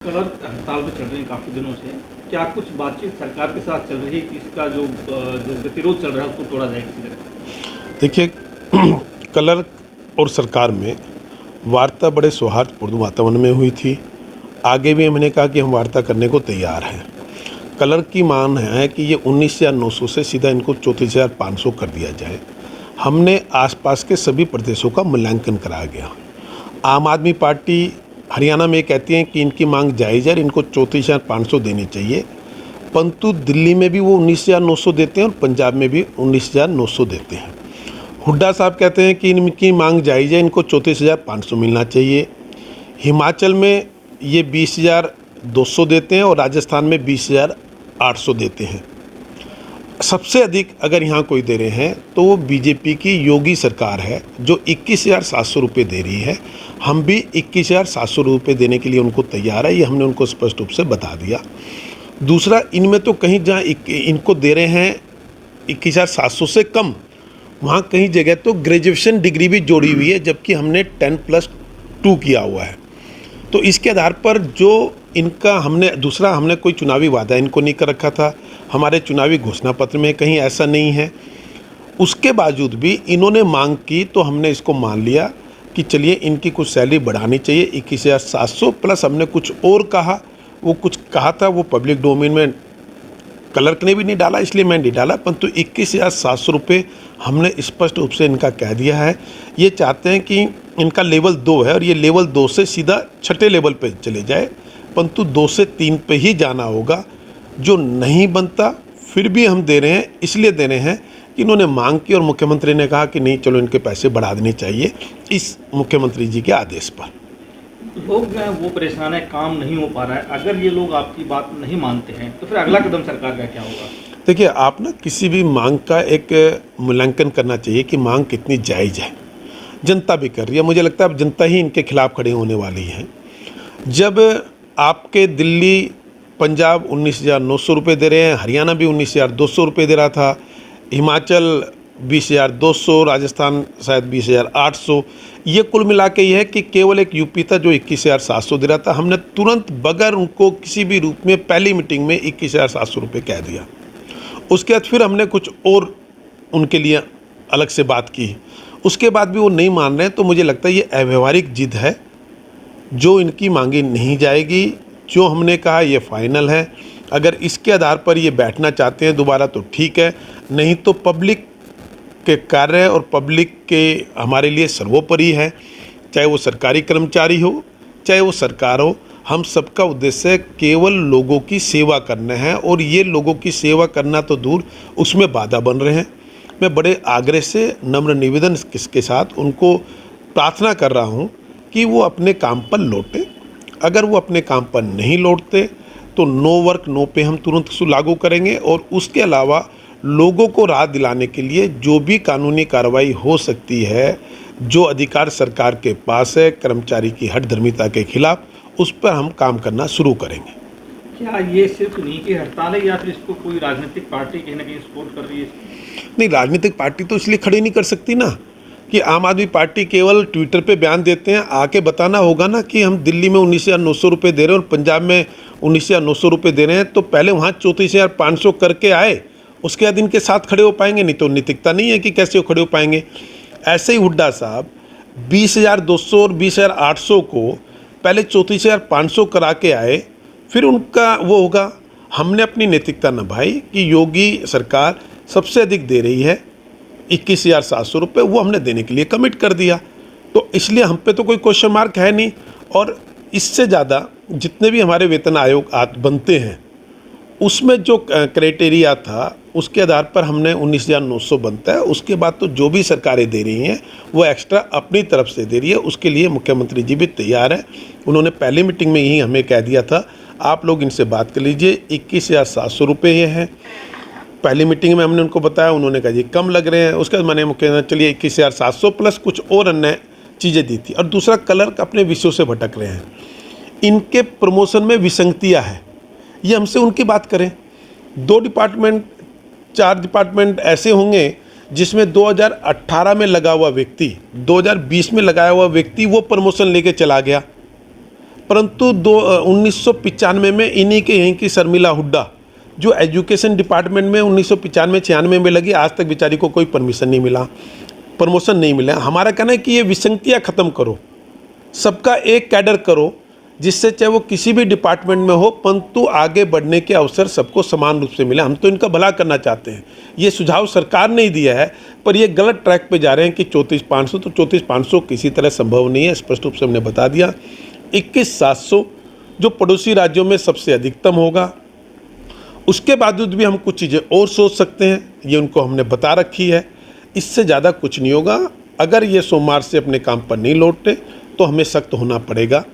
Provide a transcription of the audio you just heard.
Colour हड़ताल पे चल रही है काफ़ी दिनों से। क्या कुछ बातचीत सरकार के साथ चल रही है कि इसका जो गतिरोध चल रहा है उसको तोड़ा जाए किसी तरह? देखिए कलर और सरकार में वार्ता बड़े सौहार्दपूर्ण वातावरण में हुई थी। आगे भी हमने कहा कि हम वार्ता करने को तैयार हैं। कलर की मांग है कि ये 19,900 से सीधा इनको 34,500 कर दिया जाए। हमने आसपास के सभी प्रदेशों का मूल्यांकन कराया गया। आम आदमी पार्टी हरियाणा में कहती है कि इनकी मांग जायज़ है, इनको 34,500 देनी चाहिए, परंतु दिल्ली में भी वो 19,900 देते हैं और पंजाब में भी 19,900 देते हैं। हुड्डा साहब कहते हैं कि इनकी मांग जायज़ है, इनको 34,500 मिलना चाहिए। हिमाचल में ये 20,200 देते हैं और राजस्थान में 20,800 देते हैं। सबसे अधिक अगर यहाँ कोई दे रहे हैं तो वो बीजेपी की योगी सरकार है जो 21,700 रुपये दे रही है। हम भी 21,700 रुपये देने के लिए उनको तैयार है, ये हमने उनको स्पष्ट रूप से बता दिया। दूसरा, इनमें तो कहीं जहाँ इनको दे रहे हैं 21,700 से कम, वहाँ कहीं जगह तो ग्रेजुएशन डिग्री भी जोड़ी हुई है, जबकि हमने 10+2 किया हुआ है। तो इसके आधार पर जो इनका हमने कोई चुनावी वादा इनको नहीं कर रखा था, हमारे चुनावी घोषणा पत्र में कहीं ऐसा नहीं है। उसके बावजूद भी इन्होंने मांग की तो हमने इसको मान लिया कि चलिए इनकी कुछ सैलरी बढ़ानी चाहिए 21,700 प्लस। हमने कुछ और कहा, वो कुछ कहा था वो पब्लिक डोमेन में क्लर्क ने भी नहीं डाला, इसलिए मैं नहीं डाला, परंतु 21,700 रुपये हमने स्पष्ट रूप से इनका कह दिया है। ये चाहते हैं कि इनका लेवल 2 है और ये लेवल 2 से सीधा छठे लेवल पे चले जाए, परंतु 2 से 3 पे ही जाना होगा। जो नहीं बनता फिर भी हम दे रहे हैं, इसलिए दे रहे हैं कि इन्होंने मांग की और मुख्यमंत्री ने कहा कि नहीं चलो इनके पैसे बढ़ा देने चाहिए इस मुख्यमंत्री जी के आदेश पर। लोग जो है वो परेशान है, काम नहीं हो पा रहा है। अगर ये लोग आपकी बात नहीं मानते हैं तो फिर अगला कदम सरकार का क्या होगा? देखिए, आप ना किसी भी मांग का एक मूल्यांकन करना चाहिए कि मांग कितनी जायज़ है। जनता भी कर रही है, मुझे लगता है अब जनता ही इनके खिलाफ खड़ी होने वाली है। जब आपके दिल्ली पंजाब 19,900 रुपये दे रहे हैं, हरियाणा भी 19,200 रुपये दे रहा था, हिमाचल 20,200, राजस्थान शायद 20,800, ये कुल मिला के ये है कि केवल एक यूपी था जो 21,700 दे रहा था। हमने तुरंत बगैर उनको किसी भी रूप में पहली मीटिंग में 21,700 रुपये कह दिया। उसके बाद फिर हमने कुछ और उनके लिए अलग से बात की, उसके बाद भी वो नहीं मान रहे हैं। तो मुझे लगता है ये अव्यवहारिक जिद है, जो इनकी मांगी नहीं जाएगी। जो हमने कहा ये फाइनल है। अगर इसके आधार पर ये बैठना चाहते हैं दोबारा तो ठीक है, नहीं तो पब्लिक के कार्य और पब्लिक के हमारे लिए सर्वोपरि है। चाहे वो सरकारी कर्मचारी हो, चाहे वो सरकार हो, हम सबका उद्देश्य केवल लोगों की सेवा करना है और ये लोगों की सेवा करना तो दूर, उसमें बाधा बन रहे हैं। मैं बड़े आग्रह से नम्र निवेदन के साथ उनको प्रार्थना कर रहा हूँ कि वो अपने काम पर लौटें। अगर वो अपने काम पर नहीं लौटते तो नो वर्क नो पे हम तुरंत लागू करेंगे और उसके अलावा लोगों को राहत दिलाने के लिए जो भी कानूनी कार्रवाई हो सकती है, जो अधिकार सरकार के पास है कर्मचारी की हठधर्मिता के खिलाफ, उस पर हम काम करना शुरू करेंगे। क्या ये सिर्फ उन्हीं की हड़ताल है या फिर इसको कोई राजनीतिक पार्टी कहीं ना कहीं सपोर्ट कर रही है? नहीं, राजनीतिक पार्टी तो इसलिए खड़ी नहीं कर सकती ना कि आम आदमी पार्टी केवल ट्विटर पे बयान देते हैं। आके बताना होगा ना कि हम दिल्ली में 19,900 रुपये दे रहे हैं और पंजाब में 19,900 रुपये दे रहे हैं, तो पहले वहाँ 34,500 करके आए, उसके बाद इनके साथ खड़े हो पाएंगे। नहीं तो नैतिकता नहीं है कि कैसे वो खड़े हो पाएंगे। ऐसे ही हुड्डा साहब 20,200 और 20,800 को पहले 34,500 करा के आए, फिर उनका वो होगा। हमने अपनी नैतिकता निभाई कि योगी सरकार सबसे अधिक दे रही है 21,700 रुपये, वो हमने देने के लिए कमिट कर दिया। तो इसलिए हम पे तो कोई क्वेश्चन मार्क है नहीं। और इससे ज़्यादा जितने भी हमारे वेतन आयोग बनते हैं उसमें जो क्राइटेरिया था उसके आधार पर हमने 19,900 बनता है। उसके बाद तो जो भी सरकारें दे रही हैं वो एक्स्ट्रा अपनी तरफ से दे रही है। उसके लिए मुख्यमंत्री जी भी तैयार हैं। उन्होंने पहली मीटिंग में ही हमें कह दिया था आप लोग इनसे बात कर लीजिए, 21,700 रुपये ये हैं। पहली मीटिंग में हमने उनको बताया, उन्होंने कहा जी कम लग रहे हैं। उसके बाद मैंने मुख्यमंत्री चलिए 21,700 प्लस कुछ और अन्य चीज़ें दी थी। और दूसरा, क्लर्क अपने विषयों से भटक रहे हैं, इनके प्रमोशन में विसंगतियाँ है, ये हमसे उनकी बात करें। 2 डिपार्टमेंट 4 डिपार्टमेंट ऐसे होंगे जिसमें 2018 में लगा हुआ व्यक्ति 2020 में लगाया हुआ व्यक्ति वो प्रमोशन लेके चला गया। परंतु 1995 में इन्हीं के यहीं की शर्मिला हुड्डा जो एजुकेशन डिपार्टमेंट में 1995-96 में लगी, आज तक बेचारी को कोई परमिशन नहीं मिला, प्रमोशन नहीं मिला। हमारा कहना है कि ये विसंगतियाँ ख़त्म करो, सबका एक कैडर करो, जिससे चाहे वो किसी भी डिपार्टमेंट में हो, परंतु आगे बढ़ने के अवसर सबको समान रूप से मिले। हम तो इनका भला करना चाहते हैं। ये सुझाव सरकार ने ही दिया है, पर ये गलत ट्रैक पे जा रहे हैं कि 34,500, तो 34,500 किसी तरह संभव नहीं है, स्पष्ट रूप से हमने बता दिया। 21,700 जो पड़ोसी राज्यों में सबसे अधिकतम होगा। उसके बावजूद भी हम कुछ चीज़ें और सोच सकते हैं, ये उनको हमने बता रखी है। इससे ज़्यादा कुछ नहीं होगा। अगर ये सोमवार से अपने काम पर नहीं लौटते तो हमें सख्त होना पड़ेगा।